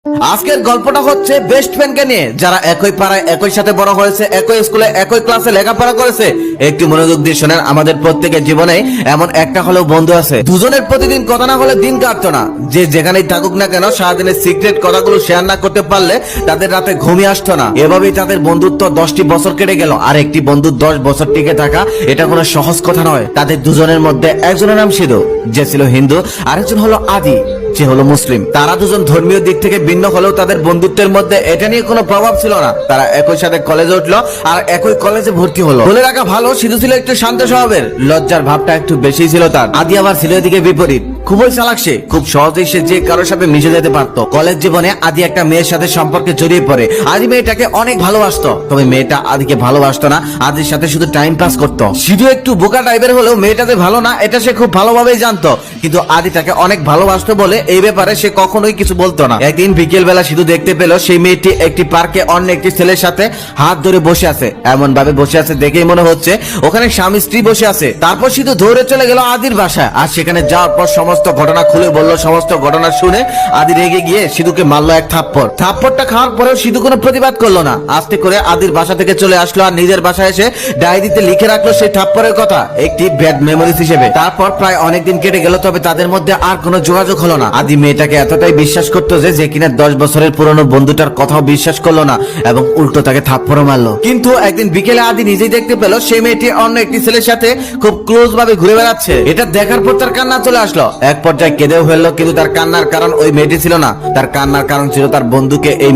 আজকের গল্পটা হচ্ছে বেস্ট ফ্রেন্ডকে নিয়ে, যারা একই পাড়ায় একই সাথে বড় হয়েছে, একই স্কুলে একই ক্লাসে লেখাপড়া করেছে। একটু মনোযোগ দিয়ে শোনেন, আমাদের প্রত্যেকের জীবনে এমন একটা হলেও বন্ধু আছে, দুজনের প্রতিদিন কথা না হলে দিন কাটতো না। যে যেখানেই থাকুক না কেন, সারাদিনের সিক্রেট কথাগুলো শেয়ার না করতে পারলে তাদের রাতে ঘুমিয়ে আসতো না। এভাবেই তাদের বন্ধুত্ব 10টি বছর কেটে গেল। আর একটি বন্ধু 10 বছর টিকে থাকা এটা কোনো সহজ কথা নয়। তাদের দুজনের মধ্যে একজনের নাম সিধু, যে ছিল হিন্দু, আরেকজন হলো আদি, যে হলো মুসলিম। তারা দুজন ধর্মীয় দিক থেকে ভিন্ন হলেও তাদের বন্ধুত্বের মধ্যে এটা নিয়ে কোনো প্রভাব ছিল না। তারা একই সাথে কলেজে উঠলো আর একই কলেজে ভর্তি হলো। বলে রাখা ভালো, সিধু ছিল একটু শান্ত স্বভাবের, লজ্জার ভাবটা একটু বেশি ছিল তার। আদি আবার ছিল এদিকে বিপরীত, খুবই চালাক। সে খুব সহজেই সে যে কারোর সাথে মিশে যেতে পারতো। কলেজ জীবনে আদি একটা মেয়ের সাথে সম্পর্কে জড়িয়ে পড়ে। আদি মেয়েটাকে অনেক ভালোবাসতো, তবে মেয়েটা আদিকে ভালোবাসতো না, আদির সাথে শুধু টাইম পাস করতো। সিধু একটু বোকা টাইপের হলেও মেয়েটাতে ভালো না এটা সে খুব ভালোভাবেই জানতো, কিন্তু আদি তাকে অনেক ভালোবাসতো বলে এই ব্যাপারে সে কখনোই কিছু বলতো না। একদিন বিকেল বেলা সিধু দেখতে পেল সেই মেয়েটি একটি পার্কে অন্য একটি ছেলের সাথে হাত ধরে বসে আছে। এমন ভাবে বসে আছে দেখেই মনে হচ্ছে ওখানে স্বামী স্ত্রী বসে আছে। তারপর সিধু দৌড়ে চলে গেল আদির বাসায়, আর সেখানে যাওয়ার পর সমস্ত ঘটনা খুলে বলল। সমস্ত ঘটনা শুনে আদি রেগে গিয়ে সিধুকে মারলো এক থাপ্পড়। থাপ্পড়টা খাওয়ার পরেও সিধু কোনো প্রতিবাদ করলো না, আস্তে করে আদির বাসা থেকে চলে আসলো আর নিজের বাসায় এসে ডায়েরিতে লিখে রাখলো সেই থাপ্পড়ের কথা, একটি ব্যাড মেমোরিজ হিসেবে। তারপর প্রায় অনেকদিন কেটে গেল, তবে তাদের মধ্যে আর কোনো যোগাযোগ হলো না। আদি মেয়েটাকে এতটাই বিশ্বাস করতো যে কিনা 10 বছরের পুরনো বন্ধুটার কথাও বিশ্বাস করলো না এবং উল্টো তাকে থাপ্পড়ও মারলো। কিন্তু একদিন বিকেলে আদি নিজেই দেখতে পেল সেই মেয়েটি অন্য একটি ছেলের সাথে খুব ক্লোজ ভাবে ঘুরে বেড়াচ্ছে। এটা দেখার পর তার কান্না চলে আসলো, এক পর্যায়ে কেঁদেও ফেললো। কিন্তু তার কান্নার কারণ ওই মেয়েটি ছিল না, তার কান্নার কারণ ছিল তার বন্ধুকে এই